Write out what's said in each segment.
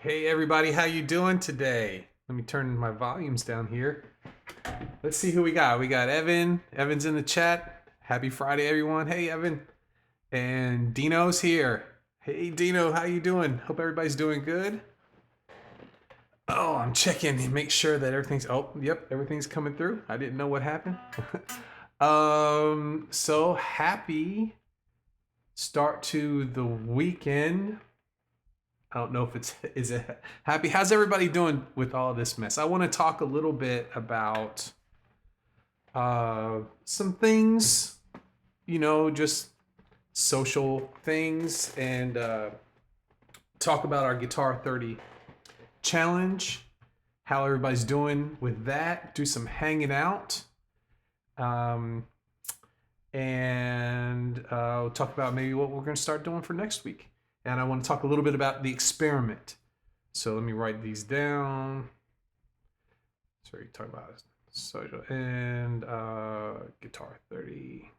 Hey everybody, how you doing today? Let me turn my volumes down here. Let's see who we got. We got Evan. Evan's in the chat. Happy Friday, everyone. Hey Evan. And Dino's here. Hey Dino, how you doing? Hope everybody's doing good. Oh, I'm checking to make sure that everything's yep, everything's coming through. I didn't know what happened. So happy start to the weekend. I don't know if is it happy. How's everybody doing with all this mess? I want to talk a little bit about some things, just social things, and talk about our Guitar 30 challenge, how everybody's doing with that. Do some hanging out, um, and we'll talk about maybe what we're going to start doing for next week. And I want to talk a little bit about the experiment. So let me write these down. So you talk about social and Guitar 30.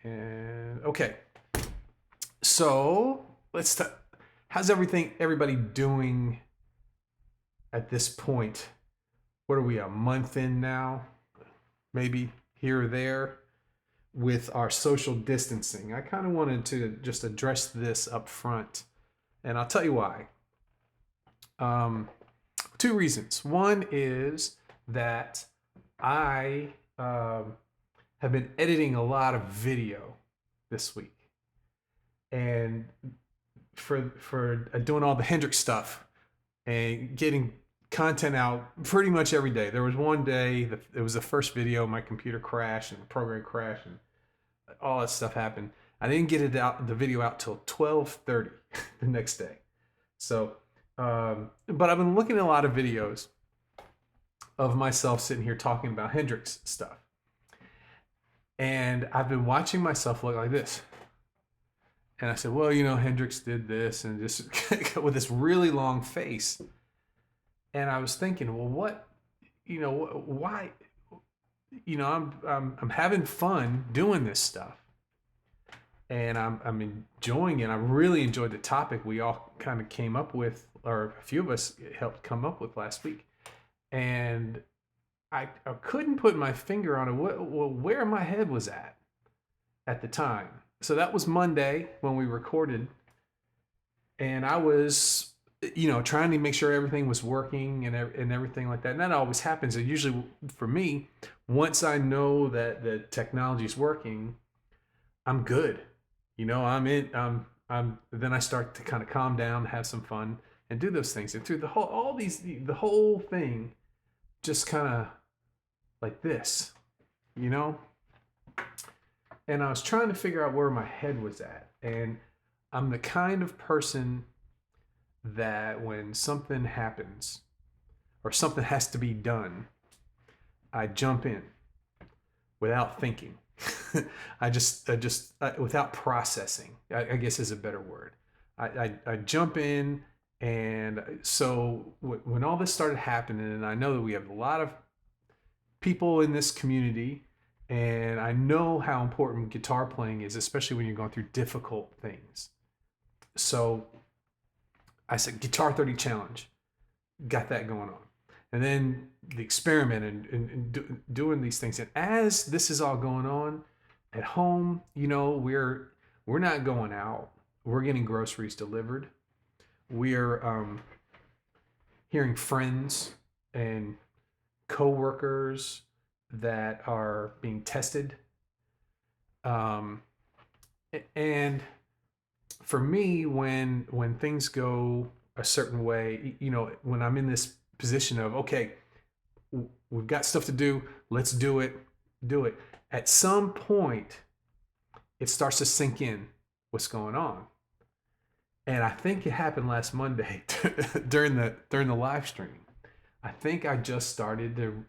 And okay. So let's talk. How's everybody doing at this point? What are we, a month in now? Maybe here or there with our social distancing. I kind of wanted to just address this up front, and I'll tell you why. Two reasons. One is that I have been editing a lot of video this week, and for doing all the Hendrix stuff and getting content out pretty much every day. There was one day that it was the first video, my computer crashed and the program crashed and all that stuff happened. I didn't get the video out till 12:30 the next day. So, but I've been looking at a lot of videos of myself sitting here talking about Hendrix stuff, and I've been watching myself look like this. And I said, well, Hendrix did this, and just with this really long face. And I was thinking, well, what, why, I'm having fun doing this stuff, and I'm enjoying it. I really enjoyed the topic we all kind of came up with, or a few of us helped come up with last week, and I couldn't put my finger on it. Where my head was at the time. So that was Monday when we recorded, and I was trying to make sure everything was working and everything like that. And that always happens. And usually for me, once I know that the technology is working, I'm good. Then I start to kind of calm down, have some fun, and do those things. And through the whole thing, just kind of like this, And I was trying to figure out where my head was at. And I'm the kind of person that when something happens or something has to be done, I jump in without thinking. I just without processing, I guess is a better word. I jump in, and so when all this started happening, and I know that we have a lot of people in this community, and I know how important guitar playing is, especially when you're going through difficult things. So I said, Guitar 30 challenge, got that going on. And then the experiment and doing these things. And as this is all going on at home, we're not going out. We're getting groceries delivered. We're hearing friends and coworkers that are being tested. And for me, when things go a certain way, when I'm in this position of, okay, we've got stuff to do, let's do it. At some point, it starts to sink in what's going on. And I think it happened last Monday during the live stream. I think I just started to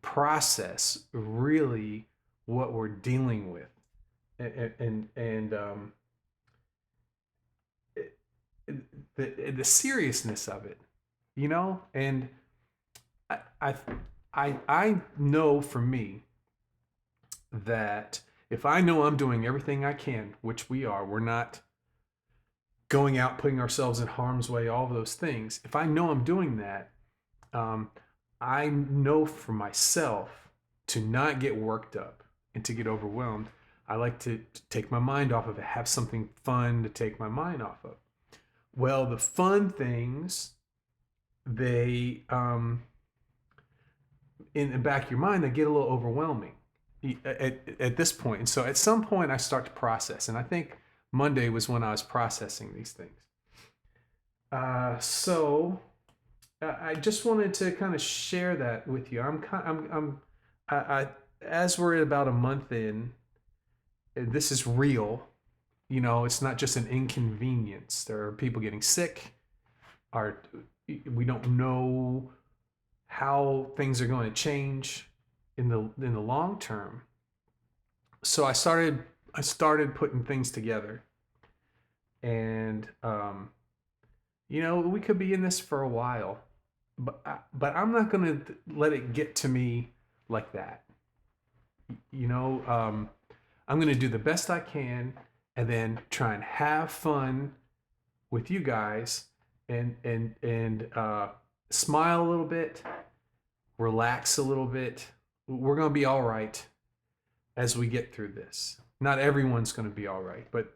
process really what we're dealing with, and the seriousness of it, and I know for me that if I know I'm doing everything I can, which we're not going out, putting ourselves in harm's way, all of those things. If I know I'm doing that, um, I know for myself to not get worked up and to get overwhelmed. I like to take my mind off of it, have something fun to take my mind off of. Well, the fun things, they, in the back of your mind, they get a little overwhelming at this point. And so at some point, I start to process. And I think Monday was when I was processing these things. So I just wanted to kind of share that with you. As we're about a month in, this is real. You know, it's not just an inconvenience. There are people getting sick. We don't know how things are going to change in the long term. So I started putting things together, and you know, we could be in this for a while, but I'm not going to let it get to me like that. You know, I'm going to do the best I can, and then try and have fun with you guys, and smile a little bit, relax a little bit. We're going to be all right as we get through this. Not everyone's going to be all right, but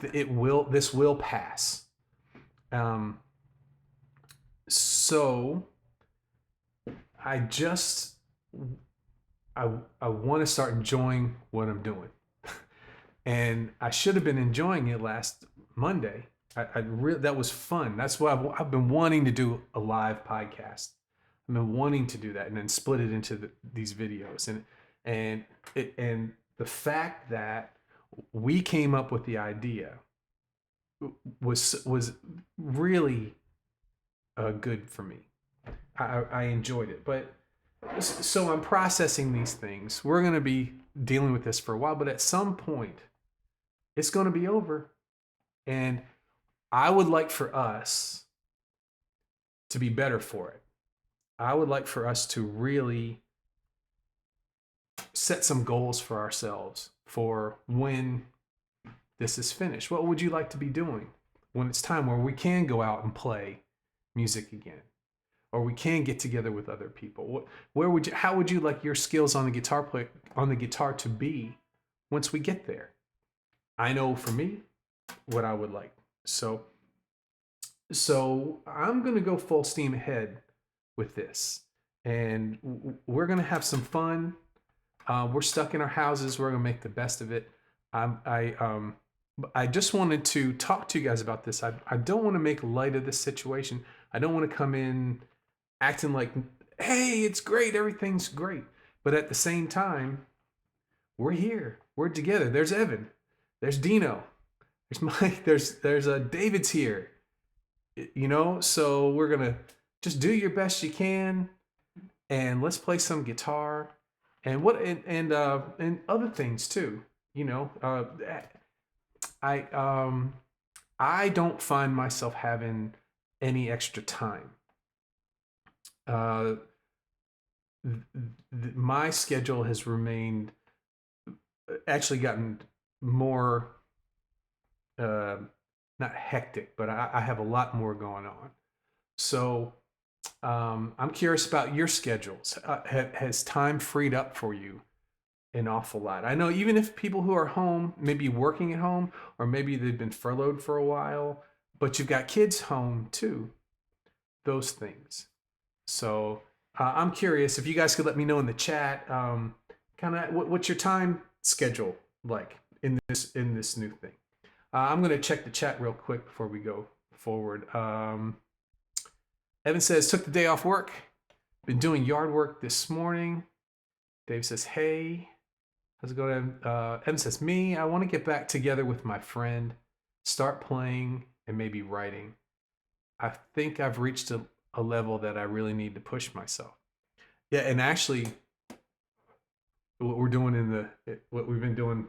this will pass. So I want to start enjoying what I'm doing. And I should have been enjoying it last Monday. That was fun. That's why I've been wanting to do a live podcast. I've been wanting to do that and then split it into these videos. And the fact that we came up with the idea was really good for me. I enjoyed it. But so I'm processing these things. We're going to be dealing with this for a while, but at some point, it's going to be over. And I would like for us to be better for it. I would like for us to really set some goals for ourselves for when this is finished. What would you like to be doing when it's time where we can go out and play music again? Or we can get together with other people. How would you like your skills on the guitar to be once we get there? I know for me what I would like. So I'm going to go full steam ahead with this, and we're going to have some fun. We're stuck in our houses. We're going to make the best of it. I just wanted to talk to you guys about this. I don't want to make light of this situation. I don't want to come in acting like, hey, it's great, everything's great. But at the same time, we're here. We're together. There's Evan. There's Dino. There's Mike. There's David's here. You know, so we're gonna just do your best you can, and let's play some guitar, and other things too. You know, I don't find myself having any extra time. My schedule has actually gotten more, not hectic, but I have a lot more going on. So I'm curious about your schedules. Has time freed up for you an awful lot? I know even if people who are home, maybe working at home, or maybe they've been furloughed for a while, but you've got kids home too, those things. So I'm curious if you guys could let me know in the chat, kind of what's your time schedule like in this new thing. I'm going to check the chat real quick before we go forward. Evan says, took the day off work. Been doing yard work this morning. Dave says, hey. How's it going? Evan says, me, I want to get back together with my friend, start playing, and maybe writing. I think I've reached a level that I really need to push myself. Yeah, and actually, what we're doing what we've been doing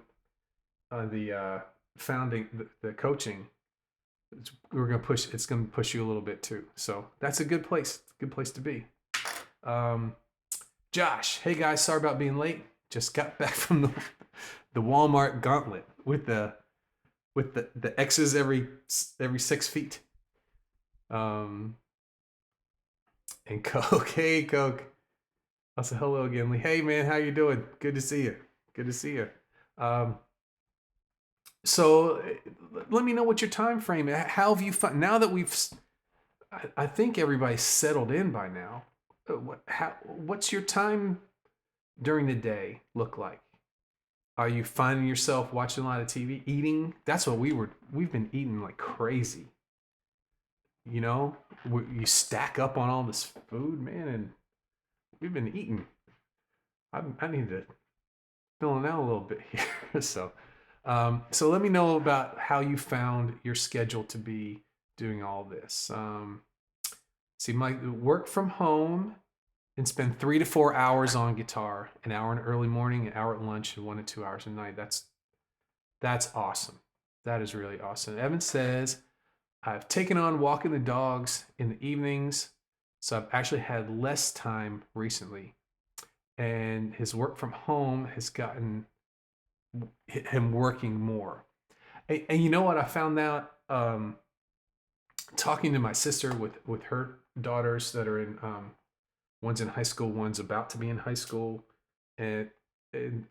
the coaching, it's going to push you a little bit too. So that's a good place. Good place to be. Josh, hey guys, sorry about being late. Just got back from the Walmart gauntlet with the with the X's every 6 feet. Um, and Coke, hey Coke. I'll say hello again. Lee. Hey man, how you doing? Good to see you. Good to see you. Um, so let me know what your time frame. How have you found now that we've? I think everybody's settled in by now. What's your time during the day look like? Are you finding yourself watching a lot of TV, eating? That's what we've been eating like crazy. You know, you stack up on all this food, man, and we've been eating. I need to fill it out a little bit here. So let me know about how you found your schedule to be doing all this. See, my work from home and spend 3 to 4 hours on guitar, an hour in the early morning, an hour at lunch, and 1 to 2 hours at night. That's awesome. That is really awesome. Evan says, I've taken on walking the dogs in the evenings, so I've actually had less time recently. And his work from home has gotten him working more. And you know what? I found out talking to my sister with her daughters that are in one's in high school, one's about to be in high school, and, and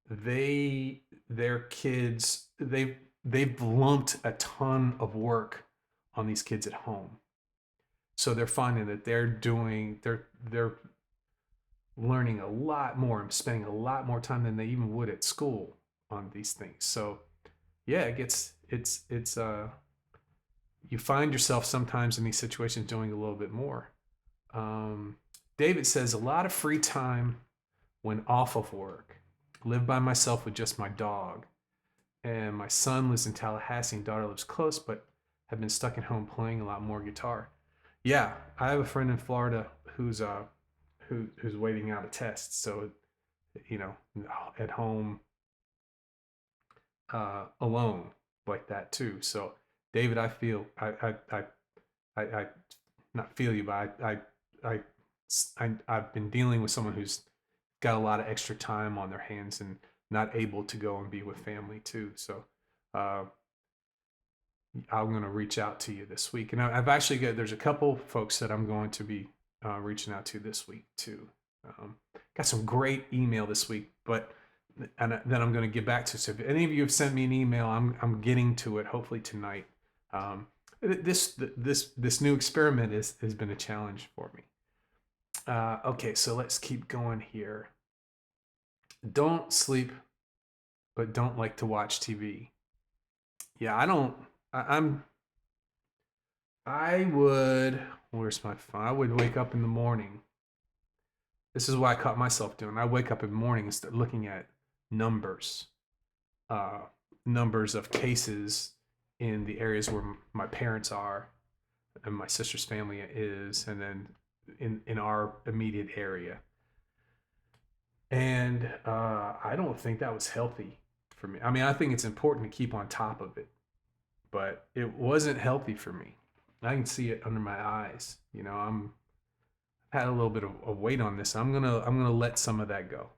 their kids they've lumped a ton of work on these kids at home, so they're finding that they're learning a lot more and spending a lot more time than they even would at school on these things. So yeah, it's you find yourself sometimes in these situations doing a little bit more. David says a lot of free time when off of work. Live by myself with just my dog. And my son lives in Tallahassee and daughter lives close, but have been stuck at home playing a lot more guitar. Yeah, I have a friend in Florida who's waiting out a test. So, at home alone like that too. So, David, I feel I not feel you, but I've been dealing with someone who's got a lot of extra time on their hands and not able to go and be with family too. So I'm going to reach out to you this week, and I've actually there's a couple folks that I'm going to be reaching out to this week too. Got some great email this week, but and then I'm going to get back to. So if any of you have sent me an email, I'm getting to it hopefully tonight. This new experiment has been a challenge for me. Okay, so let's keep going here. Don't sleep, but don't like to watch TV. Yeah, I don't. I would. Where's my phone? I would wake up in the morning. This is what I caught myself doing. I wake up in the morning and start looking at numbers, numbers of cases in the areas where my parents are and my sister's family is, and then in our immediate area. And I don't think that was healthy for me. I mean, I think it's important to keep on top of it, but it wasn't healthy for me. I can see it under my eyes. I've had a little bit of weight on this. I'm gonna let some of that go.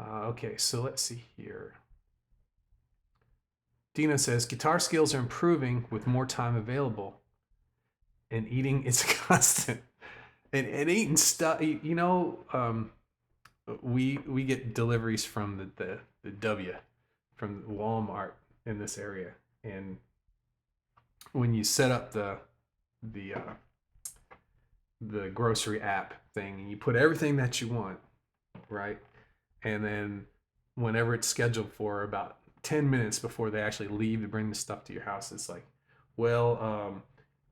Okay, so let's see here. Dina says guitar skills are improving with more time available, and eating is constant. And eating stuff, we get deliveries from the W, from Walmart in this area, and when you set up the grocery app thing, and you put everything that you want, right, and then whenever it's scheduled for, about 10 minutes before they actually leave to bring the stuff to your house, it's like, well,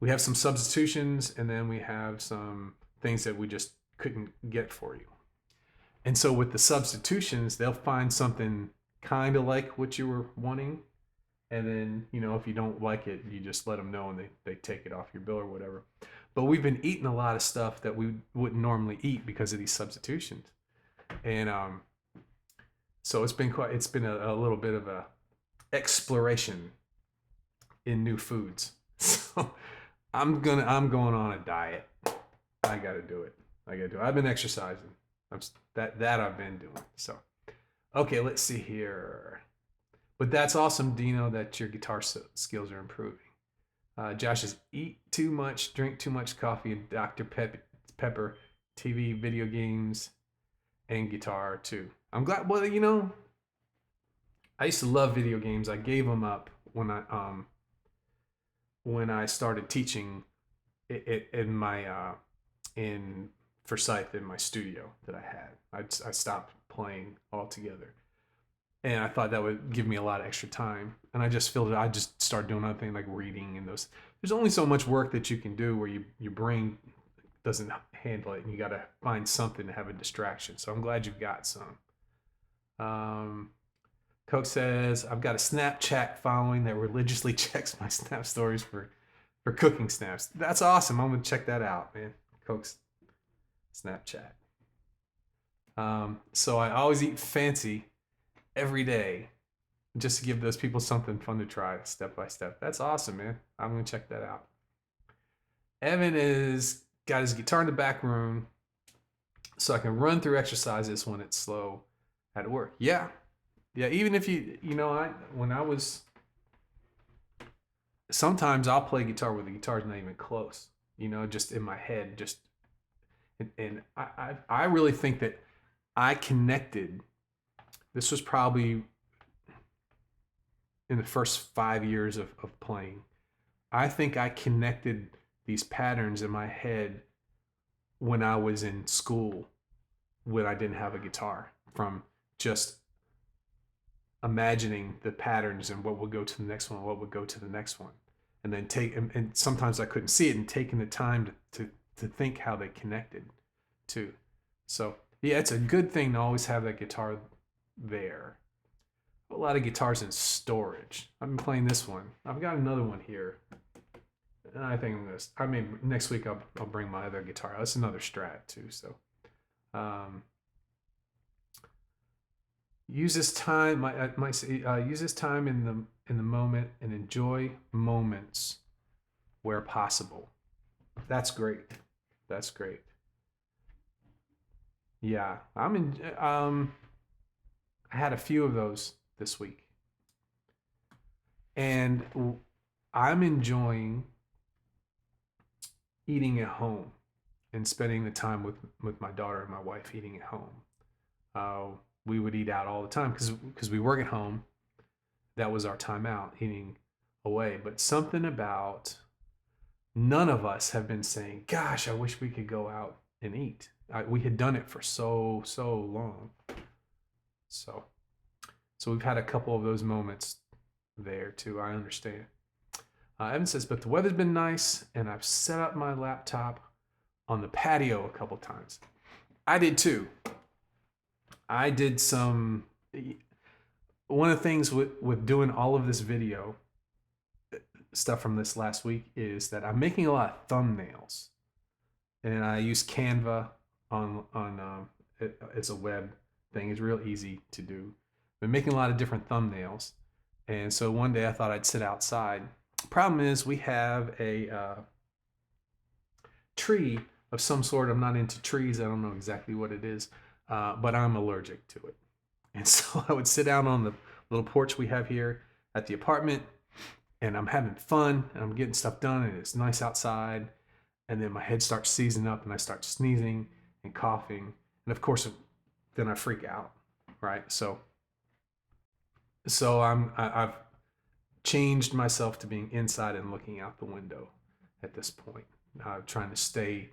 we have some substitutions, and then we have some things that we just couldn't get for you. And so with the substitutions, they'll find something kind of like what you were wanting, and then if you don't like it, you just let them know, and they take it off your bill or whatever. But we've been eating a lot of stuff that we wouldn't normally eat because of these substitutions, and so it's been a little bit of a exploration in new foods. So I'm going on a diet. I got to do it. I've been exercising. That I've been doing. So Okay, let's see here. But that's awesome, Dino, that your guitar skills are improving. Josh says, eat too much, drink too much coffee, and Pepper, TV, video games, and guitar too. I'm glad. Well, I used to love video games. I gave them up when I started teaching it in my in Forsyth in my studio that I had. I stopped playing altogether, and I thought that would give me a lot of extra time. And I just feel that I just started doing other things like reading and those. There's only so much work that you can do where your brain doesn't handle it, and you got to find something to have a distraction. So I'm glad you've got some. Coke says, I've got a Snapchat following that religiously checks my Snap stories for cooking snaps. That's awesome. I'm going to check that out, man. Coke's Snapchat. So I always eat fancy every day just to give those people something fun to try step by step. That's awesome, man. I'm going to check that out. Evan is got his guitar in the back room so I can run through exercises when it's slow at work. Yeah, even if when I was, sometimes I'll play guitar where the guitar's not even close, just in my head, and I really think that I connected. This was probably in the first 5 years of playing. I think I connected these patterns in my head when I was in school, when I didn't have a guitar, from just imagining the patterns and what would go to the next one, what would go to the next one, and then and sometimes I couldn't see it, and taking the time to think how they connected too. So yeah, it's a good thing to always have that guitar there. A lot of guitars in storage. I've been playing this one. I've got another one here, and I think next week I'll bring my other guitar. That's another Strat too. So use this time. Use this time in the moment and enjoy moments where possible. That's great. That's great. Yeah, I'm in. I had a few of those this week, and I'm enjoying eating at home and spending the time with my daughter and my wife eating at home. We would eat out all the time because we work at home. That was our time out, eating away. But something about, none of us have been saying, gosh, I wish we could go out and eat. We had done it for so long. So we've had a couple of those moments there too. I understand. Evan says, but the weather's been nice, and I've set up my laptop on the patio a couple times. I did too. I did some. One of the things with doing all of this video stuff from this last week is that I'm making a lot of thumbnails, and I use Canva on it's a web thing. It's real easy to do. Been making a lot of different thumbnails, and so one day I thought I'd sit outside. Problem is, we have a tree of some sort. I'm not into trees. I don't know exactly what it is, but I'm allergic to it. And so I would sit down on the little porch we have here at the apartment, and I'm having fun, and I'm getting stuff done, and it's nice outside. And then my head starts seizing up, and I start sneezing and coughing. And of course, then I freak out, right? So I've changed myself to being inside and looking out the window at this point. Trying to stay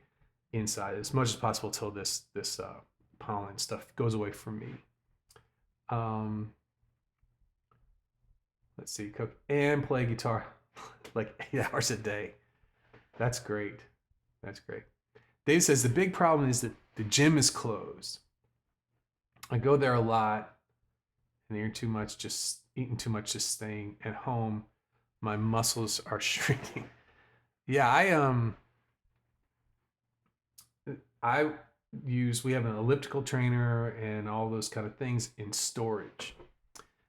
inside as much as possible till this pollen stuff goes away from me. Let's see, cook and play guitar like 8 hours a day. That's great. That's great. Dave says the big problem is that the gym is closed. I go there a lot, and eating too much, just staying at home. My muscles are shrinking. Yeah, we have an elliptical trainer and all those kind of things in storage.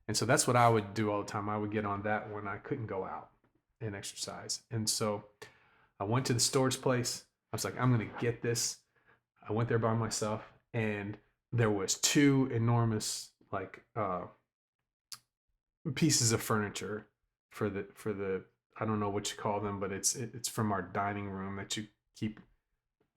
And so that's what I would do all the time. I would get on that when I couldn't go out and exercise. And so I went to the storage place. I was like, I'm going to get this. I went there by myself, and there was 2 enormous like pieces of furniture for the I don't know what you call them, but it's from our dining room that you keep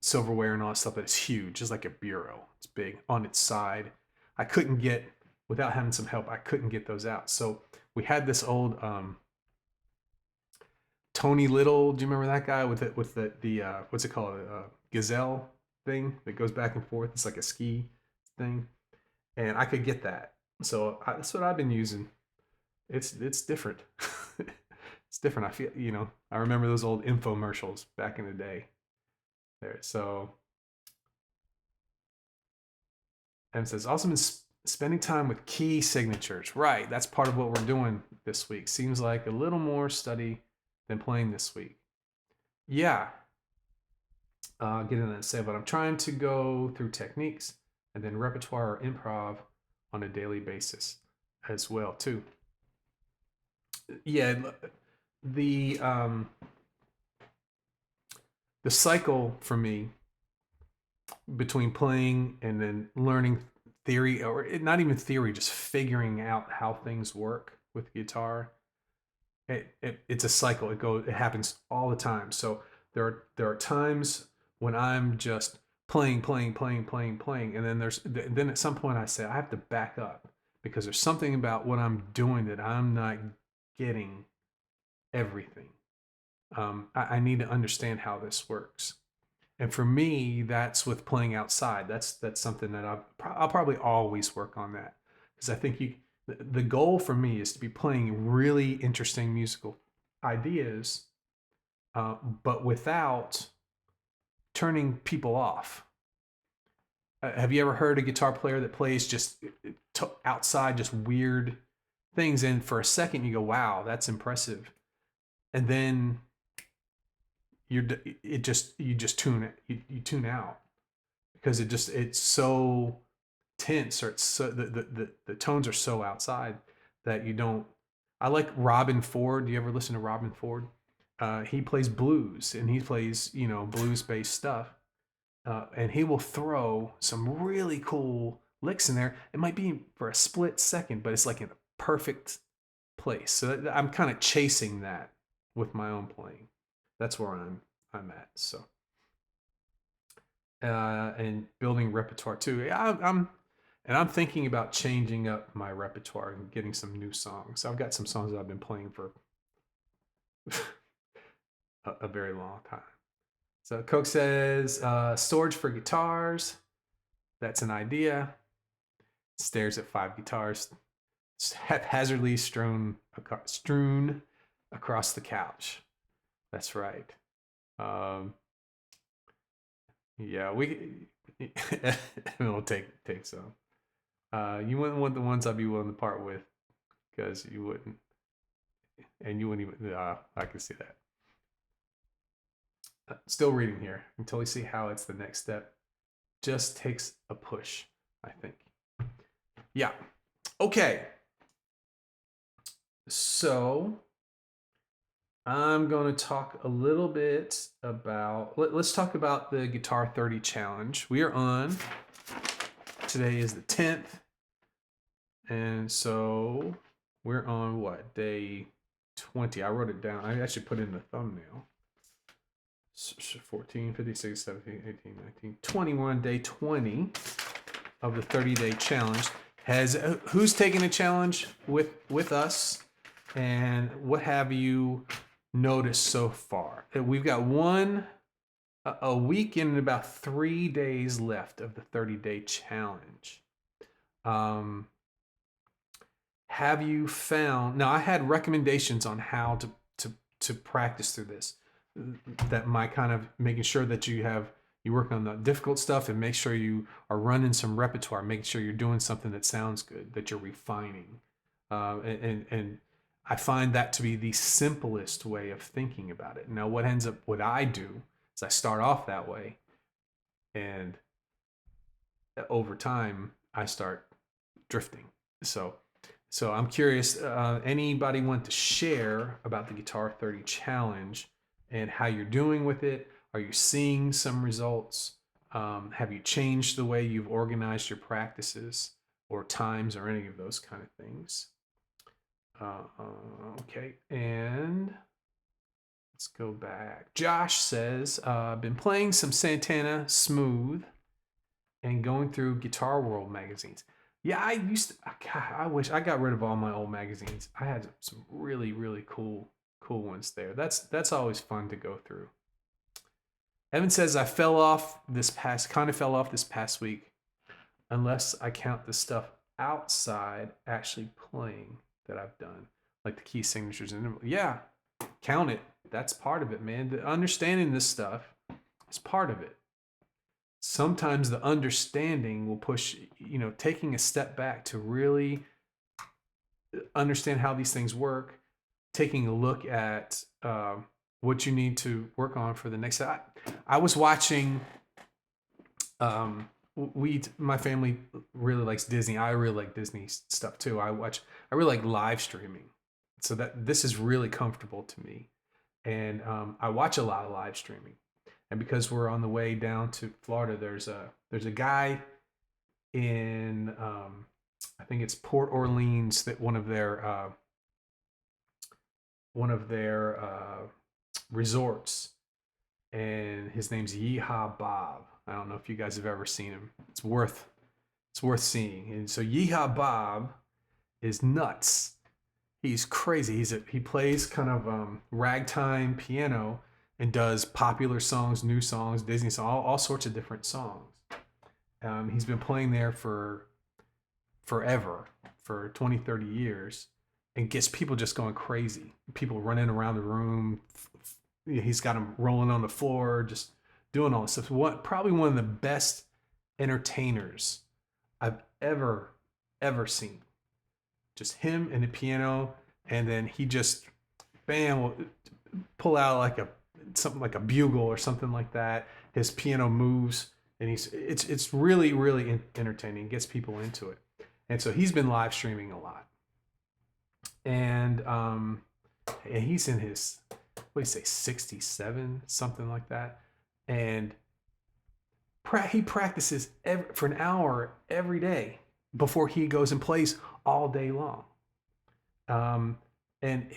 silverware and all that stuff. But it's huge. It's like a bureau. It's big on its side. I couldn't get without having some help. I couldn't get those out. So we had this old Tony Little. Do you remember that guy with the what's it called, gazelle thing that goes back and forth? It's like a ski thing, and I could get that. So that's what I've been using. It's different. It's different. I feel, I remember those old infomercials back in the day. There. So and it says also been spending time with key signatures. Right. That's part of what we're doing this week. Seems like a little more study than playing this week. Yeah. Get into that and say, but I'm trying to go through techniques and then repertoire or improv on a daily basis as well too. Yeah, the cycle for me between playing and then learning theory, or not even theory, just figuring out how things work with guitar. It's a cycle. It happens all the time. So there are times when I'm just playing, and then at some point I say I have to back up because there's something about what I'm doing that I'm not getting everything. I need to understand how this works. And for me, that's with playing outside. That's something that I'll probably always work on that, because I think the goal for me is to be playing really interesting musical ideas, but without turning people off. Have you ever heard a guitar player that plays just outside, just weird things, and for a second you go, "Wow, that's impressive," and then you just tune it. You tune out because it's so tense, or it's so the tones are so outside that you don't. I like Robin Ford. Do you ever listen to Robin Ford? He plays blues, and he plays blues based stuff, and he will throw some really cool licks in there. It might be for a split second, but it's like in a perfect place. So I'm kind of chasing that with my own playing. That's where I'm at. So and building repertoire too. Yeah, I'm thinking about changing up my repertoire and getting some new songs. I've got some songs that I've been playing for a very long time. So Coke says storage for guitars. That's an idea. Stares at 5 guitars haphazardly strewn across the couch. That's right. Yeah, it'll take some. You wouldn't want the ones I'd be willing to part with, because you wouldn't, and you wouldn't even. I can see that. Still reading here until we see how it's the next step. Just takes a push, I think. Yeah. Okay. So I'm going to talk a little bit about, let's talk about the Guitar 30 Challenge. We are on, today is the 10th. And so we're on what? Day 20. I wrote it down. I actually put it in the thumbnail. 14, 56, 17, 18, 19, 21, day 20 of the 30-day challenge. Who's taking a challenge with us, and what have you noticed so far? We've got a week and about 3 days left of the 30-day challenge. Have you found? Now, I had recommendations on how to practice through this. That might kind of making sure that you work on the difficult stuff and make sure you are running some repertoire, making sure you're doing something that sounds good, that you're refining. And I find that to be the simplest way of thinking about it. Now, what I do is I start off that way, and over time I start drifting. So I'm curious, anybody want to share about the Guitar 30 Challenge and how you're doing with it? Are you seeing some results? Have you changed the way you've organized your practices? or times or any of those kind of things. Okay, and let's go back. Josh says, I've been playing some Santana Smooth and going through Guitar World magazines. Yeah, I used to, God, I wish I got rid of all my old magazines. I had some really, really cool ones there. That's always fun to go through. Evan says I kind of fell off this past week, unless I count the stuff outside actually playing that I've done, like the key signatures and yeah, count it. That's part of it, man. The understanding this stuff is part of it. Sometimes the understanding will push, taking a step back to really understand how these things work, taking a look at what you need to work on for the next. I was watching. My family really likes Disney. I really like Disney stuff too. I really like live streaming, so that this is really comfortable to me, and I watch a lot of live streaming. And because we're on the way down to Florida, there's a guy in I think it's Port Orleans, that one of their resorts, and his name's Yeehaw Bob. I don't know if you guys have ever seen him. It's worth seeing. And so Yeehaw Bob is nuts. He's crazy. He plays kind of ragtime piano and does popular songs, new songs, Disney songs, all sorts of different songs. He's been playing there for forever, for 20, 30 years, and gets people just going crazy. People running around the room. He's got them rolling on the floor, just doing all this stuff. Probably one of the best entertainers I've ever seen. Just him and the piano, and then he just, bam, will pull out like something like a bugle or something like that. His piano moves, and it's really, really entertaining. Gets people into it, and so he's been live streaming a lot. And he's in his, what do you say, 67, something like that, and he practices for an hour every day before he goes and plays all day long. And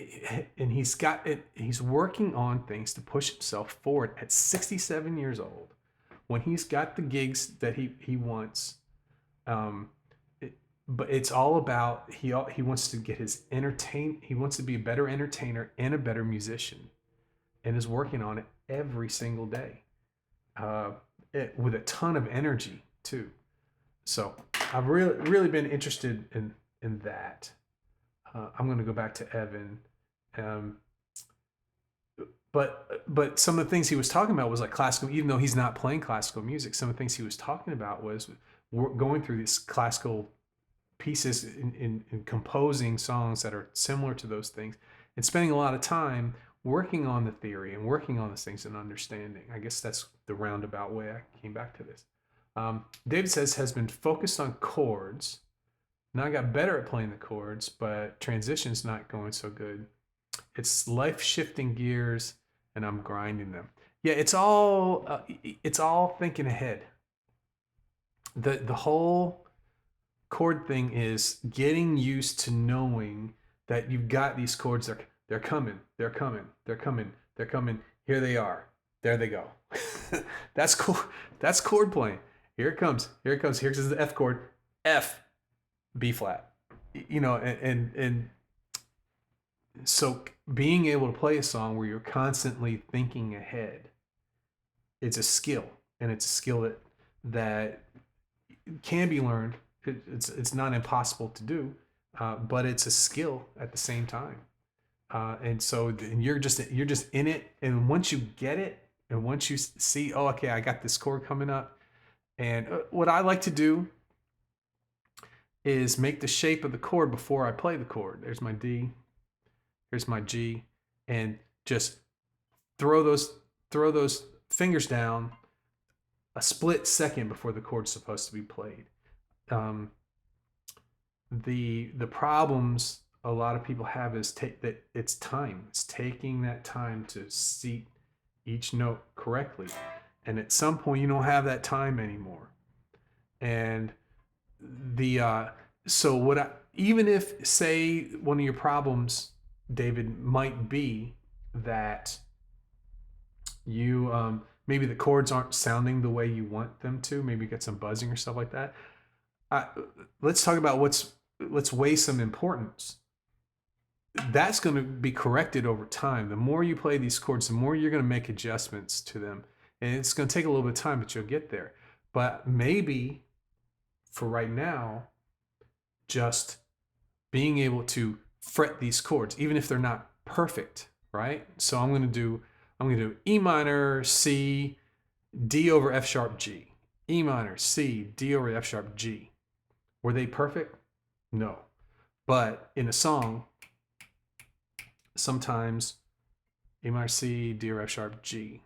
he's got it. He's working on things to push himself forward at 67 years old, when he's got the gigs that he wants. But it's all about he wants to get his He wants to be a better entertainer and a better musician, and is working on it every single day, with a ton of energy too. So I've really been interested in that. I'm going to go back to Evan. But some of the things he was talking about was like classical, even though he's not playing classical music. Some of the things he was talking about was going through these classical pieces in composing songs that are similar to those things, and spending a lot of time working on the theory and working on those things and understanding. I guess that's the roundabout way I came back to this. David says, has been focused on chords. Now I got better at playing the chords, but transition's not going so good. It's life shifting gears, and I'm grinding them. Yeah, it's all thinking ahead. The whole chord thing is getting used to knowing that you've got these chords. They're coming. They're coming. They're coming. They're coming. Here they are. There they go. That's cool. That's chord playing. Here it comes. Here it comes. Here's the F chord. F. B flat, and so being able to play a song where you're constantly thinking ahead, it's a skill, and it's a skill that can be learned. It's not impossible to do, but it's a skill at the same time. And so you're just in it, and once you get it, and once you see, oh, okay, I got this chord coming up, and what I like to do is make the shape of the chord before I play the chord. There's my D, here's my G, and just throw those fingers down a split second before the chord's supposed to be played. The problems a lot of people have is that it's time. It's taking that time to seat each note correctly, and at some point you don't have that time anymore. And So even if, say, one of your problems, David, might be that you maybe the chords aren't sounding the way you want them to, maybe you get some buzzing or stuff like that. uh, let's talk about let's weigh some importance. That's going to be corrected over time. The more you play these chords, the more you're going to make adjustments to them, and it's going to take a little bit of time, but you'll get there. But maybe for right now, just being able to fret these chords, even if they're not perfect, right? So I'm going to do E minor, C, D over F sharp, G. E minor, C, D over F sharp, G. Were they perfect? No. But in a song, sometimes A minor, C, D over F sharp, G.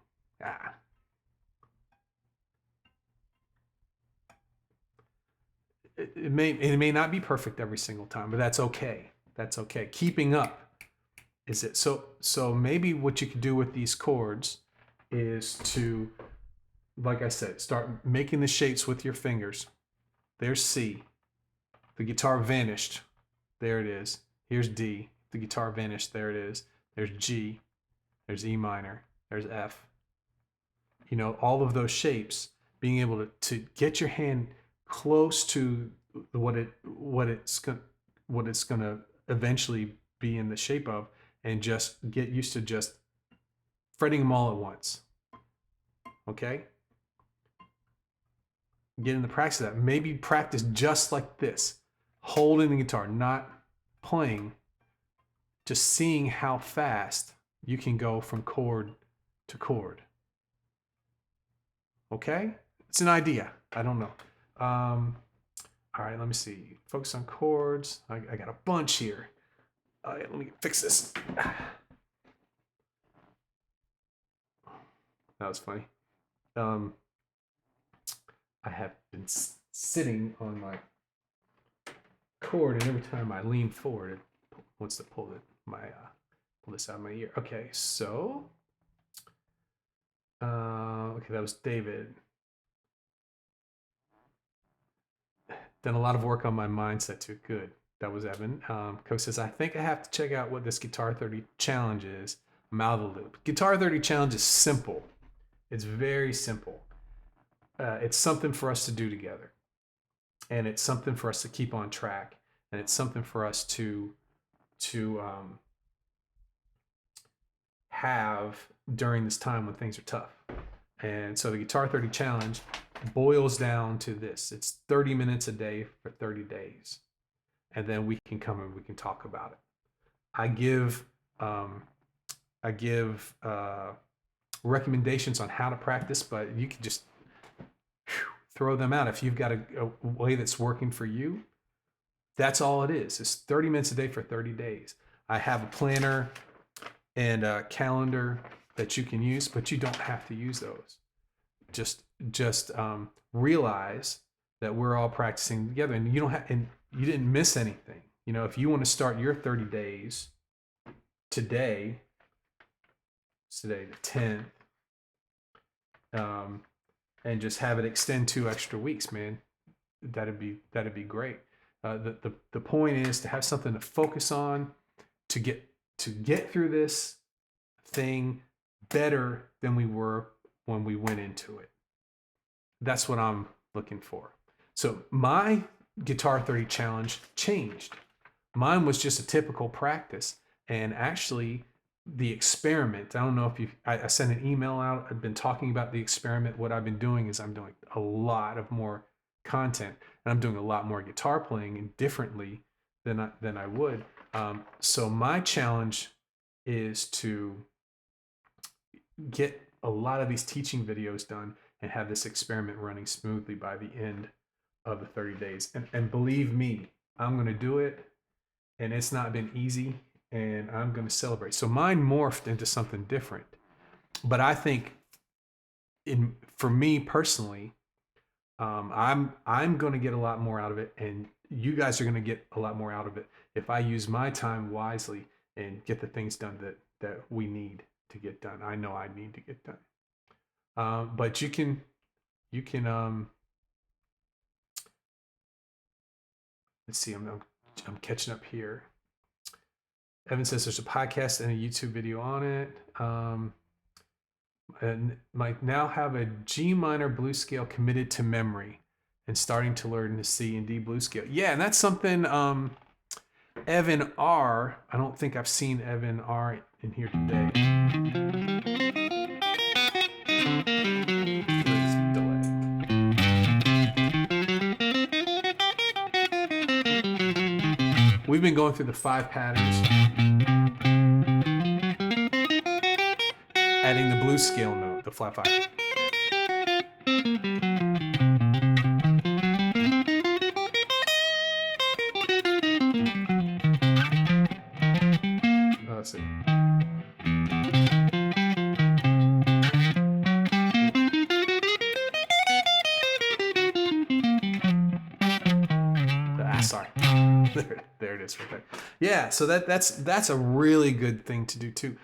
It may not be perfect every single time, but that's okay. That's okay. Keeping up is it. So maybe what you could do with these chords is to, like I said, start making the shapes with your fingers. There's C. The guitar vanished. There it is. Here's D. The guitar vanished. There it is. There's G. There's E minor. There's F. You know, all of those shapes, being able to get your hand close to what it's going to eventually be in the shape of, and just get used to just fretting them all at once. Okay? Get in the practice of that. Maybe practice just like this, holding the guitar, not playing, just seeing how fast you can go from chord to chord. Okay? It's an idea. I don't know. All right, let me see. Focus on chords. I got a bunch here. Let me fix this. That was funny. I have been sitting on my chord, and every time I lean forward, it wants to pull this out of my ear. Okay, so okay, that was David. Done a lot of work on my mindset too. Good. That was Evan. Coach says, I think I have to check out what this Guitar 30 challenge is. I'm out of the loop. Guitar 30 challenge is simple. It's very simple. It's something for us to do together. And it's something for us to keep on track. And it's something for us to have during this time when things are tough. And so the Guitar 30 challenge boils down to this. It's 30 minutes a day for 30 days. And then we can come and we can talk about it. I give recommendations on how to practice, but you can just throw them out. If you've got a way that's working for you, that's all it is. It's 30 minutes a day for 30 days. I have a planner and a calendar that you can use, but you don't have to use those. Just realize that we're all practicing together, and you didn't miss anything. You know, if you want to start your 30 days today, it's today the 10th, and just have it extend 2 extra weeks, man, that'd be great. The point is to have something to focus on, to get through this thing better than we were when we went into it. That's what I'm looking for. So my Guitar 30 challenge changed. Mine was just a typical practice, and actually the experiment, I don't know if I sent an email out. I've been talking about the experiment. What I've been doing is I'm doing a lot of more content, and I'm doing a lot more guitar playing and differently than I would. So my challenge is to get a lot of these teaching videos done and have this experiment running smoothly by the end of the 30 days. And believe me, I'm going to do it, and it's not been easy, and I'm going to celebrate. So mine morphed into something different. But I think for me personally, I'm going to get a lot more out of it, and you guys are going to get a lot more out of it if I use my time wisely and get the things done that we need to get done. I know I need to get done. But you can let's see. I'm catching up here. Evan says there's a podcast and a YouTube video on it. And might now have a G minor blues scale committed to memory and starting to learn the C and D blues scale. Yeah, and that's something Evan R. I don't think I've seen Evan R. in here today. We've been going through the 5 patterns, adding the blues scale note, the flat 5. Let's see. Sorry. There it is right there. Yeah, so that's a really good thing to do too.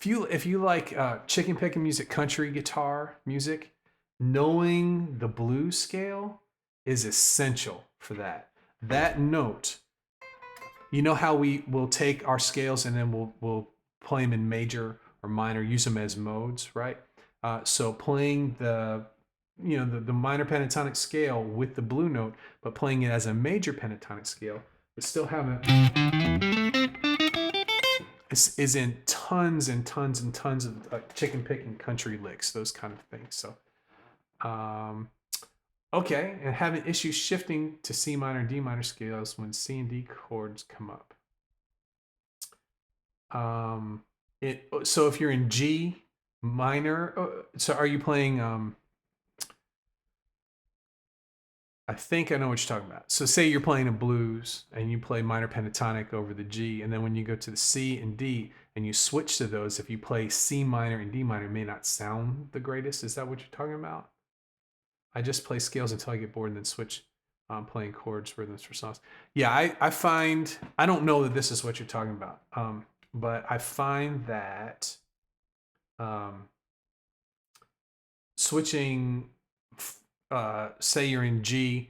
If you like chicken picking music, country guitar music, knowing the blues scale is essential for that. That note, you know how we will take our scales and then we'll play them in major or minor, use them as modes, right? So playing the minor pentatonic scale with the blue note, but playing it as a major pentatonic scale, but still having is in tons and tons and tons of chicken picking country licks, those kind of things. So, okay, and having issues shifting to C minor and D minor scales when C and D chords come up. So if you're in G minor, so are you playing? I think I know what you're talking about. So say you're playing a blues and you play minor pentatonic over the G, and then when you go to the C and D and you switch to those, if you play C minor and D minor, it may not sound the greatest. Is that what you're talking about? I just play scales until I get bored and then switch playing chords, rhythms for songs. Yeah, I find, I don't know that this is what you're talking about, but I find that switching, say you're in G,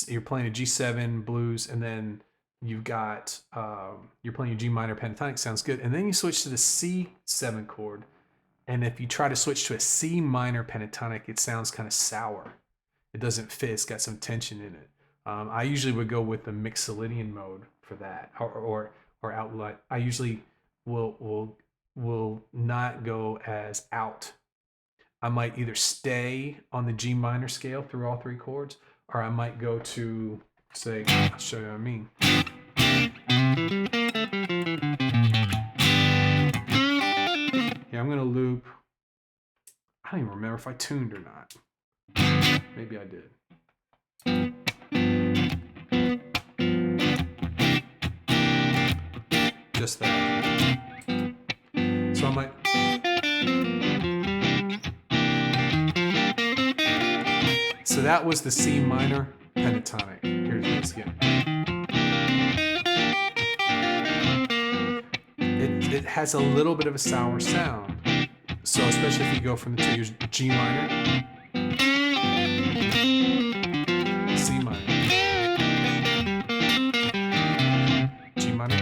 you're playing a G7 blues, and then you've got you're playing a G minor pentatonic, sounds good, and then you switch to the C7 chord, and if you try to switch to a C minor pentatonic, it sounds kind of sour. It doesn't fit. It's got some tension in it. I usually would go with the Mixolydian mode for that, or outlet. I usually will not go as out. I might either stay on the G minor scale through all 3 chords, or I might go to, say, I'll show you what I mean. Yeah, I'm going to loop. I don't even remember if I tuned or not. Maybe I did. Just that. So I might. So that was the C minor pentatonic. Here's this again. It has a little bit of a sour sound. So especially if you go from the G minor, C minor, G minor.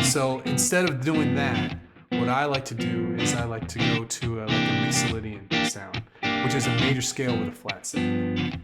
So instead of doing that, what I like to do is I like to go to like a Mixolydian sound, which is a major scale with a flat 7.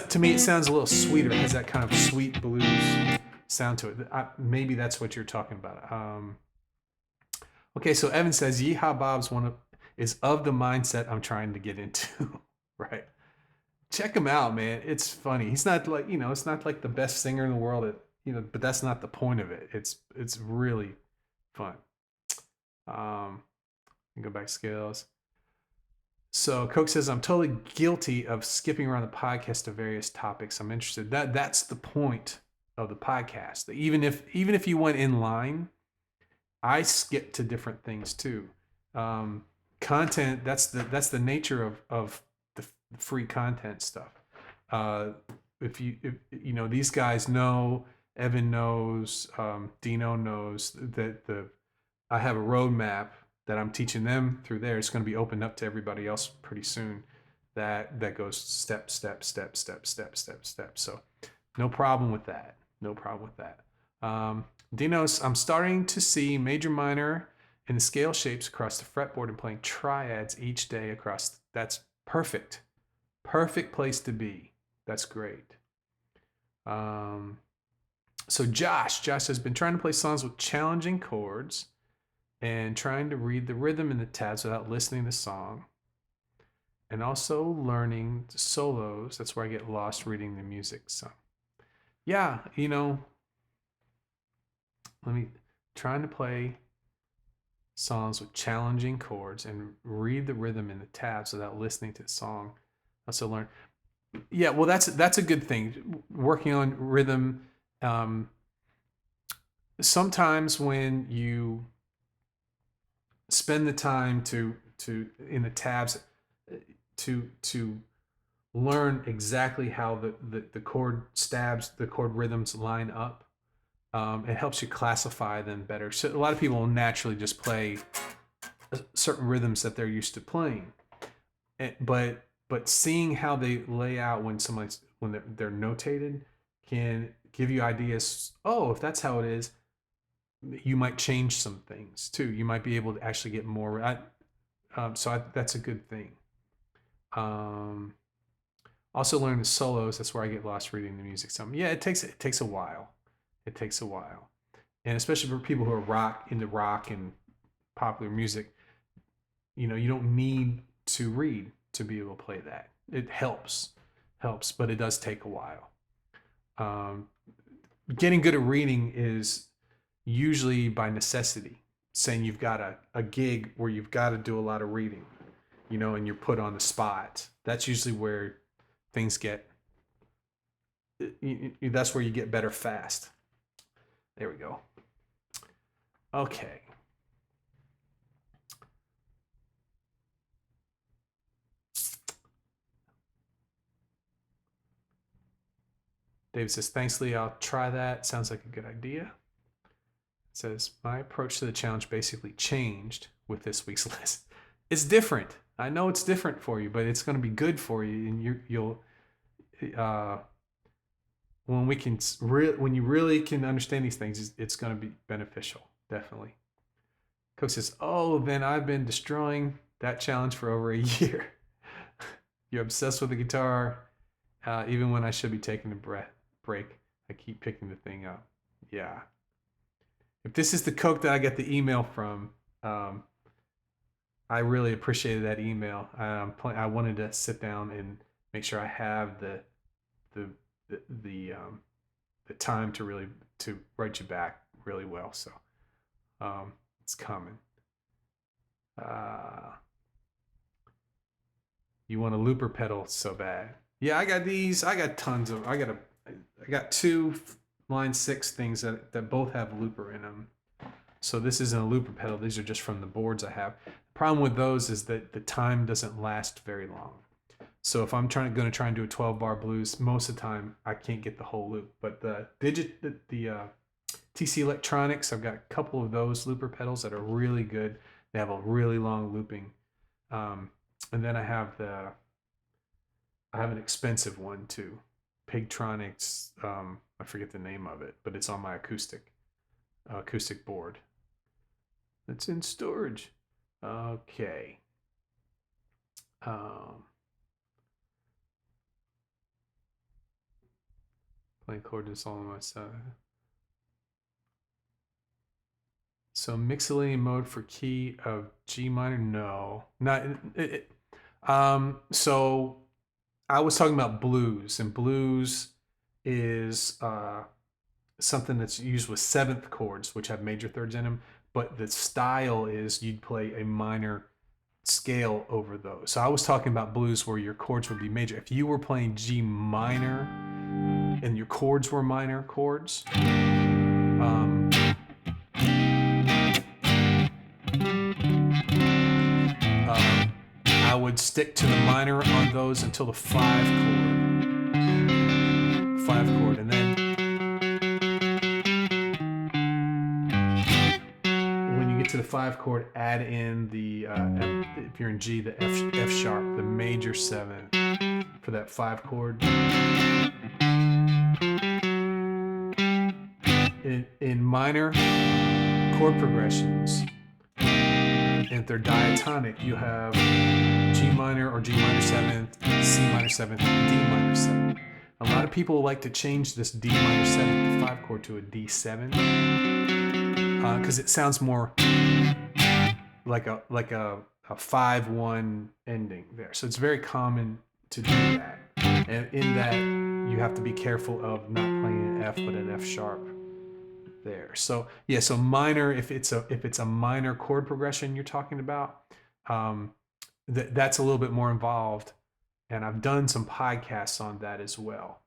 To me, it sounds a little sweeter. It has that kind of sweet blues sound to it. Maybe that's what you're talking about. Okay, so Evan says, Yeehaw Bob's is of the mindset I'm trying to get into. Right? Check him out, man. It's funny. He's not like, it's not like the best singer in the world, but that's not the point of it. It's really fun. Go back to scales. So Coke says, I'm totally guilty of skipping around the podcast to various topics I'm interested. That's the point of the podcast. Even if you went in line, I skip to different things too. Content, that's the nature of the free content stuff. Uh, if you know, these guys know, Evan knows, Dino knows that I have a roadmap that I'm teaching them through there. It's going to be opened up to everybody else pretty soon. That goes step, step, step, step, step, step, step. So no problem with that. No problem with that. Dinos, I'm starting to see major, minor, and scale shapes across the fretboard and playing triads each day across. That's perfect. Perfect place to be. That's great. So Josh has been trying to play songs with challenging chords and trying to read the rhythm in the tabs without listening to the song. And also learning the solos. That's where I get lost reading the music. So yeah, you know, trying to play songs with challenging chords and read the rhythm in the tabs without listening to the song. Also learn. Yeah, well, that's a good thing. Working on rhythm. Sometimes when you spend the time to in the tabs to learn exactly how the chord stabs, the chord rhythms line up, it helps you classify them better. So a lot of people will naturally just play certain rhythms that they're used to playing, but seeing how they lay out when they're notated can give you ideas. Oh, if that's how it is, you might change some things too. You might be able to actually get more. That's a good thing. Also learn the solos. That's where I get lost reading the music. Yeah, it takes a while. It takes a while, and especially for people who are into rock and popular music, you know, you don't need to read to be able to play that. It helps, but it does take a while. Getting good at reading is usually by necessity. Saying you've got a gig where you've got to do a lot of reading, you know, and you're put on the spot. That's usually where things get. That's where you get better fast. There we go. Okay. David says, thanks, Lee. I'll try that. Sounds like a good idea. It says, my approach to the challenge basically changed with this week's list. It's different. I know it's different for you, but it's going to be good for you. And you'll when you really can understand these things, it's going to be beneficial. Definitely. Coach says, oh, then I've been destroying that challenge for over a year. You're obsessed with the guitar. Even when I should be taking a break, I keep picking the thing up. Yeah. If this is the Coke that I get the email from, I really appreciated that email. I wanted to sit down and make sure I have the time to really to write you back really well. So it's coming. You want a looper pedal so bad? Yeah, I got these. I got tons of. I got two line 6 things that both have looper in them. So this isn't a looper pedal. These are just from the boards I have. The problem with those is that the time doesn't last very long. So if I'm going to try and do a 12-bar blues, most of the time I can't get the whole loop. But the TC Electronics, I've got a couple of those looper pedals that are really good. They have a really long looping. And then I have an expensive one too. Pigtronics, I forget the name of it, but it's on my acoustic board. It's in storage. Okay. Playing chord just all on my side. So mixolydian mode for key of G minor? No, not. So I was talking about blues, and blues is something that's used with 7th chords, which have major thirds in them. But the style is you'd play a minor scale over those. So I was talking about blues where your chords would be major. If you were playing G minor and your chords were minor chords, would stick to the minor on those until the 5 chord, and then when you get to the 5 chord, add in the if you're in G, the F sharp, the major 7th for that 5 chord. In minor chord progressions, if they're diatonic, you have G minor or G minor 7th, C minor 7th, D minor 7th. A lot of people like to change this D minor 7th, the 5 chord, to a D7 because it sounds more like a 5-1 ending there. So it's very common to do that. And in that, you have to be careful of not playing an F but an F sharp there. So yeah, so minor, if it's a minor chord progression you're talking about, that's a little bit more involved, and I've done some podcasts on that as well.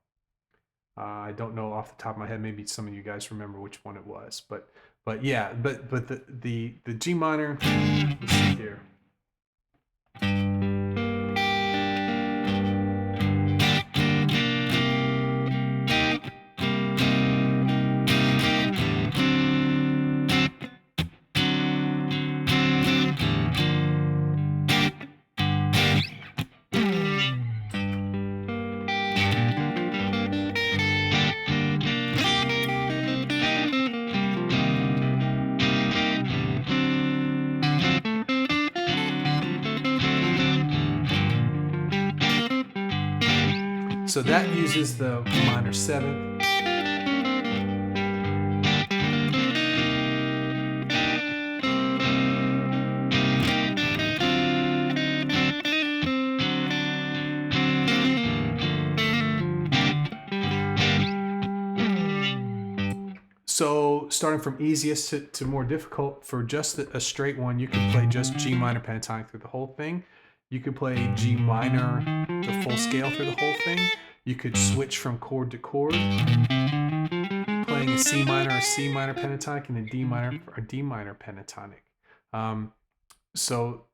I don't know off the top of my head, maybe some of you guys remember which one it was, but yeah, but the G minor, let's see here. So that uses the minor 7th. So starting from easiest to more difficult, for just a straight one, you can play just G minor pentatonic through the whole thing. You could play G minor, the full scale through the whole thing. You could switch from chord to chord, playing a C minor pentatonic, and a D minor or D minor pentatonic. So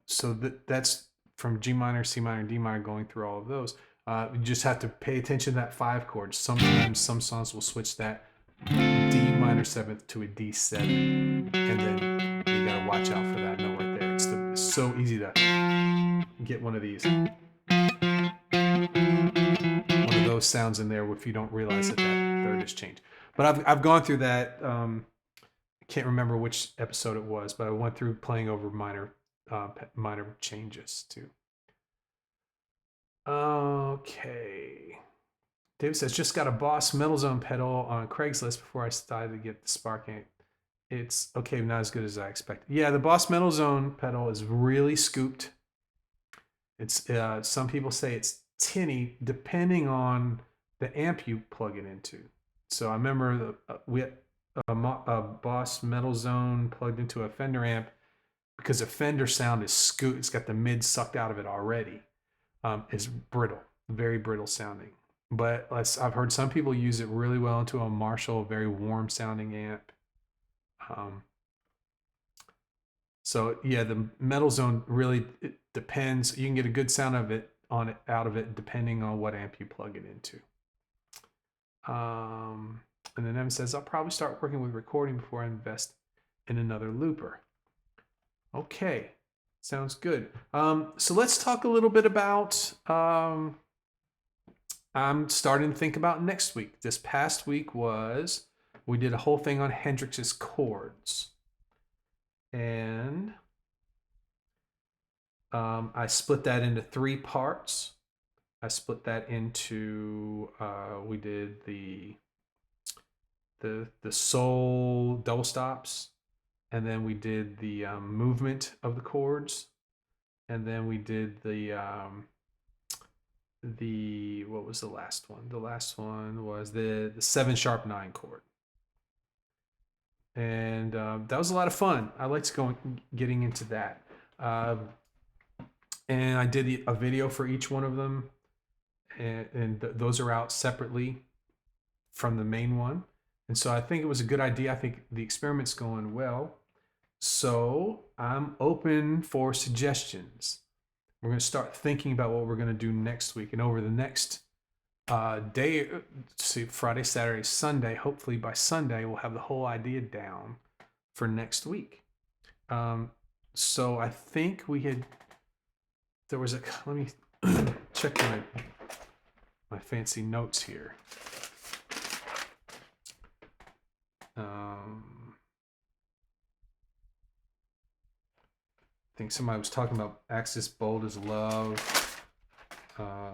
that's from G minor, C minor, D minor, going through all of those. You just have to pay attention to that 5 chord. Sometimes some songs will switch that D minor 7th to a D7, and then you gotta watch out for that note right there. It's so easy to get one of these, one of those sounds in there if you don't realize that third is changed. But I've gone through that. I can't remember which episode it was, but I went through playing over minor changes too. Okay. David says, just got a Boss Metal Zone pedal on Craigslist before I started to get the Sparking. It's okay, not as good as I expected. Yeah, the Boss Metal Zone pedal is really scooped. It's some people say it's tinny depending on the amp you plug it into. So I remember we had a Boss Metal Zone plugged into a Fender amp because a Fender sound is scooped. It's got the mid sucked out of it already. It's brittle, very brittle sounding. But I've heard some people use it really well into a Marshall, very warm sounding amp. So yeah, the Metal Zone really, it depends. You can get a good sound out of it depending on what amp you plug it into. And then Evan says, I'll probably start working with recording before I invest in another looper. Okay, sounds good. So let's talk a little bit about I'm starting to think about next week. This past week we did a whole thing on Hendrix's chords. And I split that into 3 parts. I split that into, we did the soul double stops, and then we did the movement of the chords, and then we did what was the last one? The last one was the 7 sharp 9 chord. And that was a lot of fun. I liked getting into that. And I did a video for each one of them, and those are out separately from the main one. And so I think it was a good idea. I think the experiment's going well. So I'm open for suggestions. We're going to start thinking about what we're going to do next week, and over the next day, see, Friday, Saturday, Sunday. Hopefully by Sunday we'll have the whole idea down for next week. So I think we had. There was a. Let me check my fancy notes here. I think somebody was talking about Axis Bold as Love. I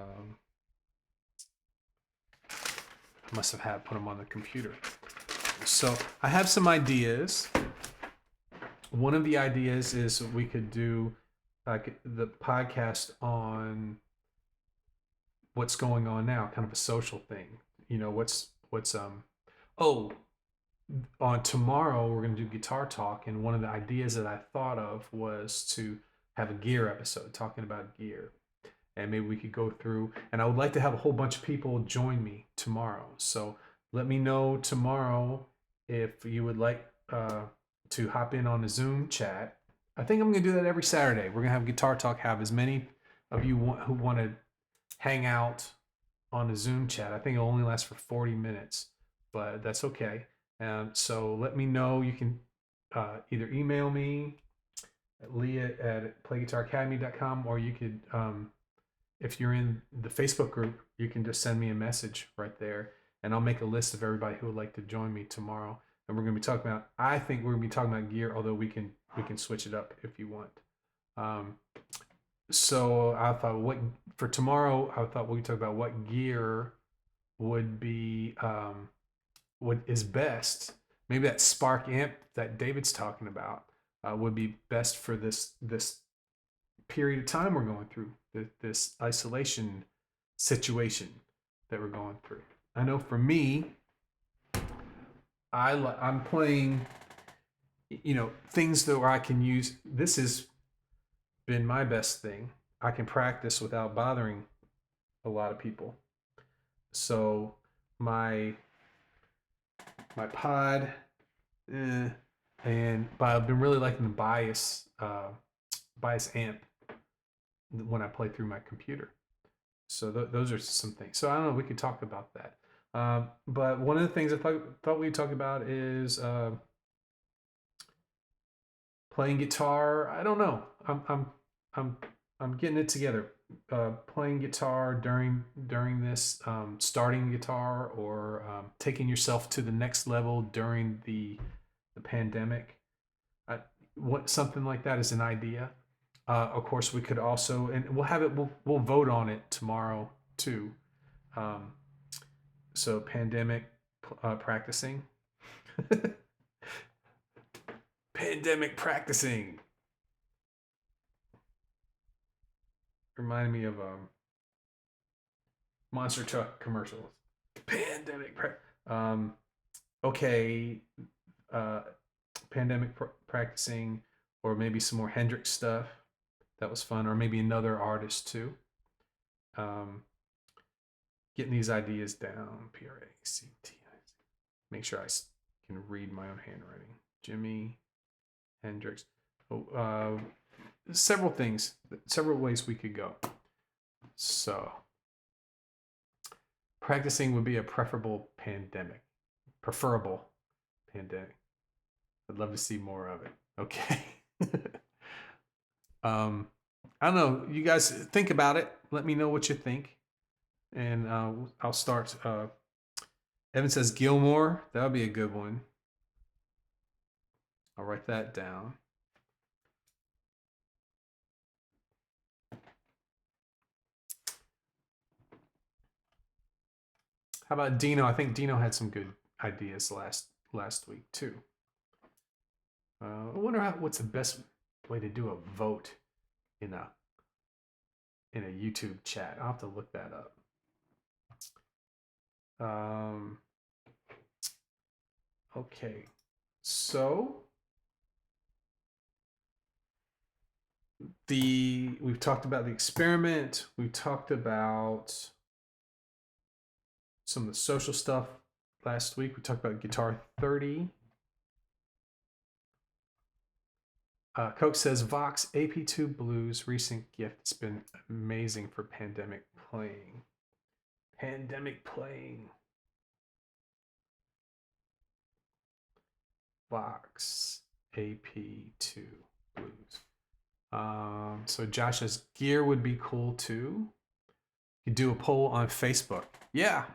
must have had put them on the computer. So I have some ideas. One of the ideas is we could do the podcast on what's going on now, kind of a social thing. You know, what's on tomorrow we're going to do guitar talk, and one of the ideas that I thought of was to have a gear episode talking about gear, and maybe we could go through, and I would like to have a whole bunch of people join me tomorrow. So let me know tomorrow if you would like to hop in on the Zoom chat. I think I'm going to do that every Saturday. We're going to have guitar talk, have as many of you who want to hang out on the Zoom chat. I think it'll only last for 40 minutes, but that's okay. So let me know. You can either email me at leah@playguitaracademy.com, or you could, if you're in the Facebook group, you can just send me a message right there, and I'll make a list of everybody who would like to join me tomorrow. And we're going to be talking about, I think we're going to be talking about gear, although we can switch it up if you want. So I thought for tomorrow, I thought we could talk about what gear would be, what is best. Maybe that Spark amp that David's talking about would be best for this period of time we're going through, this isolation situation that we're going through. I know for me, I'm playing, things that where I can use. This has been my best thing. I can practice without bothering a lot of people. So my pod, but I've been really liking the bias amp when I play through my computer. So those are some things. So I don't know. We could talk about that. But one of the things I thought we'd talk about is playing guitar. I don't know. I'm getting it together. Playing guitar during this, starting guitar, or taking yourself to the next level during the pandemic. Something like that is an idea. Of course, we could also, and we'll have it. We'll vote on it tomorrow too. So pandemic practicing. Pandemic practicing. Reminded me of monster truck commercials. Pandemic pandemic practicing, or maybe some more Hendrix stuff. That was fun, or maybe another artist too. Getting these ideas down. Practi. Make sure I can read my own handwriting. Jimi Hendrix. Several things, several ways we could go. So practicing would be a preferable pandemic. I'd love to see more of it. Okay. I don't know. You guys think about it. Let me know what you think. And I'll start. Evan says Gilmore. That would be a good one. I'll write that down. How about Dino? I think Dino had some good ideas last week too. I wonder what's the best way to do a vote in a YouTube chat. I'll have to look that up. Okay, so we've talked about the experiment. We've talked about some of the social stuff last week. We talked about Guitar 30. Coke says Vox AP2 Blues recent gift. It's been amazing for pandemic playing. Pandemic playing. Vox AP2 Blues. So Josh says gear would be cool too. You do a poll on Facebook. Yeah.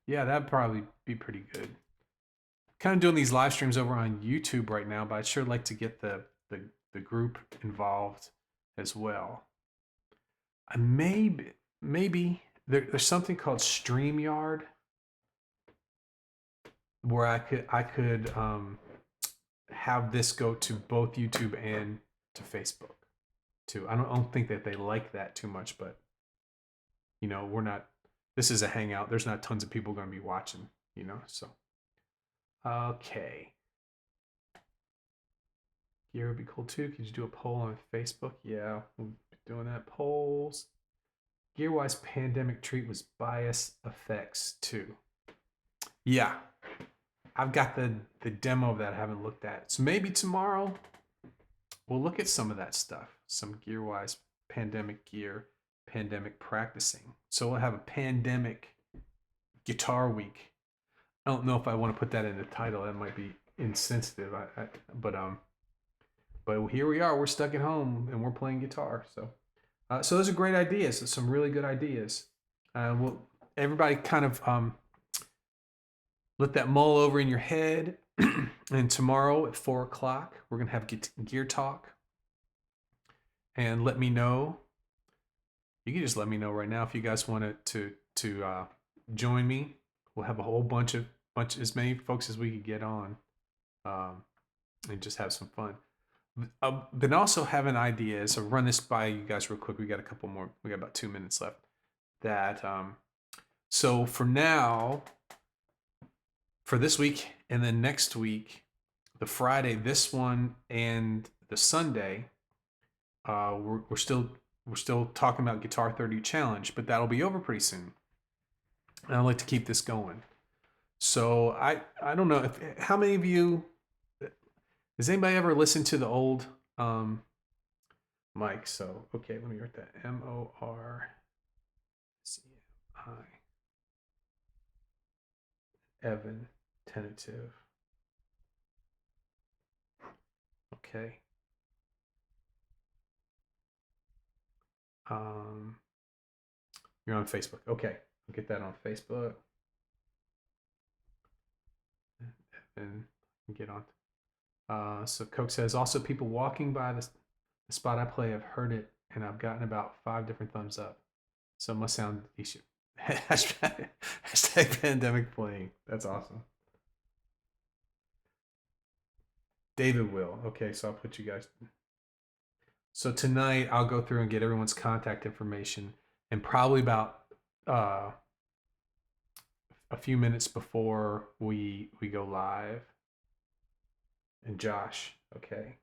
Yeah, that'd probably be pretty good. Kind of doing these live streams over on YouTube right now, but I'd sure like to get the group involved as well. Maybe there's something called StreamYard where I could have this go to both YouTube and to Facebook too. I don't think that they like that too much, but we're not. This is a hangout. There's not tons of people going to be watching, so. Okay. Gear would be cool too. Could you do a poll on Facebook? Yeah, we'll be doing that. Polls. Gear-wise pandemic treat was bias effects too. Yeah. I've got the demo of that I haven't looked at. So maybe tomorrow we'll look at some of that stuff. Some gear-wise pandemic gear, pandemic practicing. So we'll have a pandemic guitar week. I don't know if I want to put that in the title. That might be insensitive. But here we are. We're stuck at home and we're playing guitar. So those are great ideas. Some really good ideas. Everybody kind of let that mull over in your head. And tomorrow at 4:00, we're gonna have gear talk. And let me know. You can just let me know right now if you guys want to join me. We'll have a whole bunch as many folks as we can get on, and just have some fun. Been also having ideas. So run this by you guys real quick. We got a couple more. We got about 2 minutes left. So for now, for this week and then next week, the Friday, this one and the Sunday, we're still talking about Guitar 30 Challenge, but that'll be over pretty soon. And I'd like to keep this going. So I don't know how many of you, has anybody ever listened to the old Mike? So okay, let me write that. MORCI Evan tentative. Okay. You're on Facebook. Okay, I'll get that on Facebook. And get on. So Coke says, also people walking by the spot I play have heard it, and I've gotten about 5 different thumbs up. So it must sound decent. Hashtag pandemic playing. That's awesome. David will. Okay, so I'll put you guys. So tonight I'll go through and get everyone's contact information, and probably about a few minutes before we go live. And Josh, okay.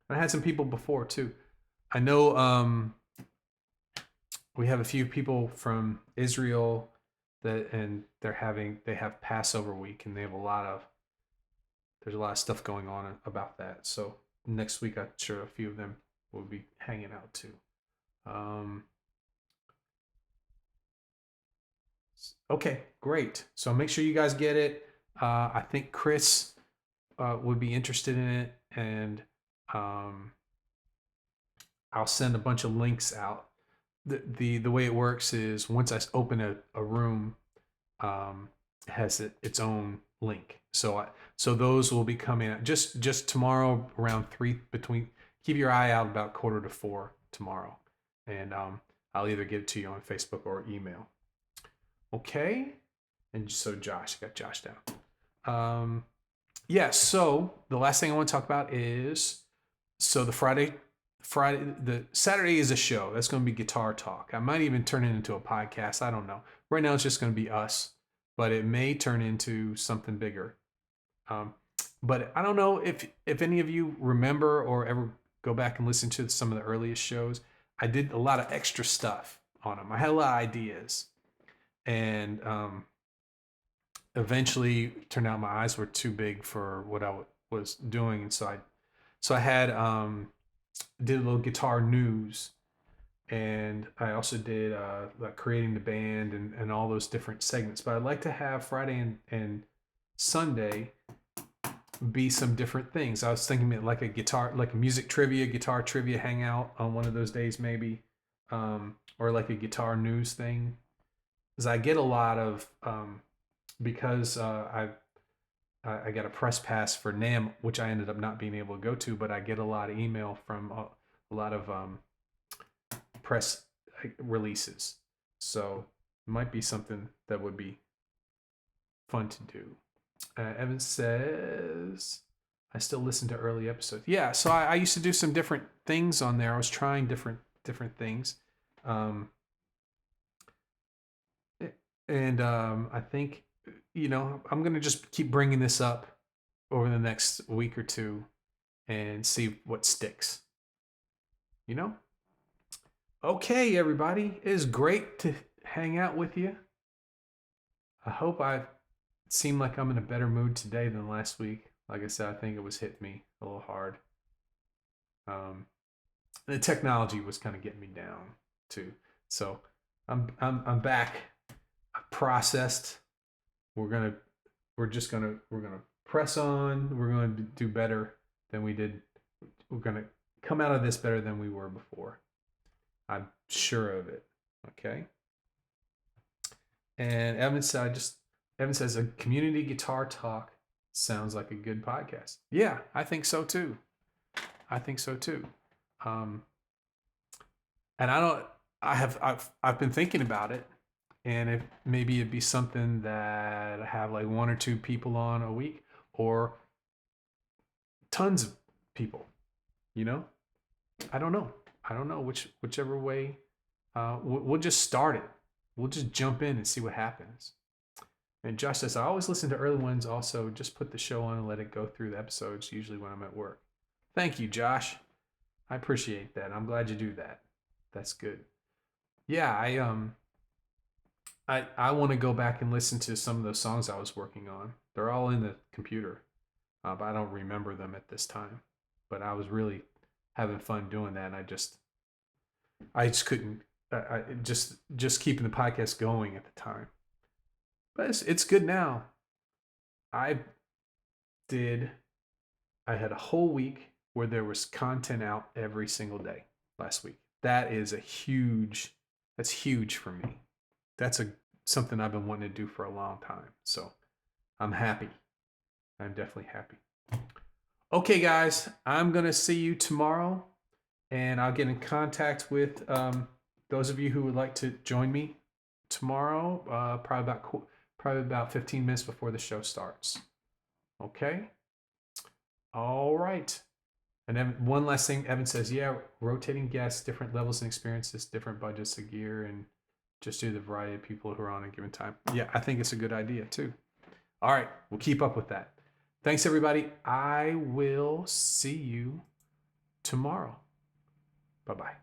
I had some people before too. I know we have a few people from Israel and they have Passover week, and they have there's a lot of stuff going on about that. So next week I'm sure a few of them will be hanging out too. Okay, great. So make sure you guys get it. I think Chris would be interested in it, and I'll send a bunch of links out. The way it works is once I open a room, it has its own link. So those will be coming out just tomorrow around 3 between. Keep your eye out about 3:45 tomorrow, and I'll either get it to you on Facebook or email. Okay, and so Josh, got Josh down. Yeah, so the last thing I want to talk about is, so the Saturday is a show. That's going to be guitar talk. I might even turn it into a podcast. I don't know. Right now it's just going to be us, but it may turn into something bigger. But I don't know if any of you remember or ever go back and listen to some of the earliest shows. I did a lot of extra stuff on them. I had a lot of ideas, and eventually turned out my eyes were too big for what I was doing, and so So I had did a little guitar news, and I also did like creating the band and all those different segments. But I'd like to have Friday and Sunday be some different things. I was thinking like a guitar, like a music trivia, guitar trivia hangout on one of those days maybe, or like a guitar news thing. Because I get a lot of because I got a press pass for NAMM, which I ended up not being able to go to, but I get a lot of email from a lot of press releases. So it might be something that would be fun to do. Evan says, I still listen to early episodes. Yeah, so I used to do some different things on there. I was trying different things. I think, I'm going to just keep bringing this up over the next week or two and see what sticks. Okay, everybody. It is great to hang out with you. I hope I seem like I'm in a better mood today than last week. Like I said, I think it was hitting me a little hard. The technology was kind of getting me down too. So I'm back. I processed. We're gonna press on. We're gonna do better than we did. We're gonna come out of this better than we were before. I'm sure of it. Okay. And Evan says a community guitar talk sounds like a good podcast. Yeah, I think so too. And I've been thinking about it, and if maybe it'd be something that I have like one or two people on a week, or tons of people. I don't know whichever way. We'll just start it. We'll just jump in and see what happens. And Josh says, I always listen to early ones. Also, just put the show on and let it go through the episodes, usually when I'm at work. Thank you, Josh. I appreciate that. I'm glad you do that. That's good. Yeah, I want to go back and listen to some of those songs I was working on. They're all in the computer, but I don't remember them at this time. But I was really having fun doing that, and I just couldn't. I just keeping the podcast going at the time. But it's good now. I had a whole week where there was content out every single day last week. That's huge for me. That's something I've been wanting to do for a long time. So I'm happy. I'm definitely happy. Okay, guys, I'm going to see you tomorrow, and I'll get in contact with those of you who would like to join me tomorrow, probably about 15 minutes before the show starts. Okay? All right. And then one last thing, Evan says, yeah, rotating guests, different levels and experiences, different budgets of gear, and just do the variety of people who are on a given time. Yeah, I think it's a good idea too. All right, we'll keep up with that. Thanks, everybody. I will see you tomorrow. Bye-bye.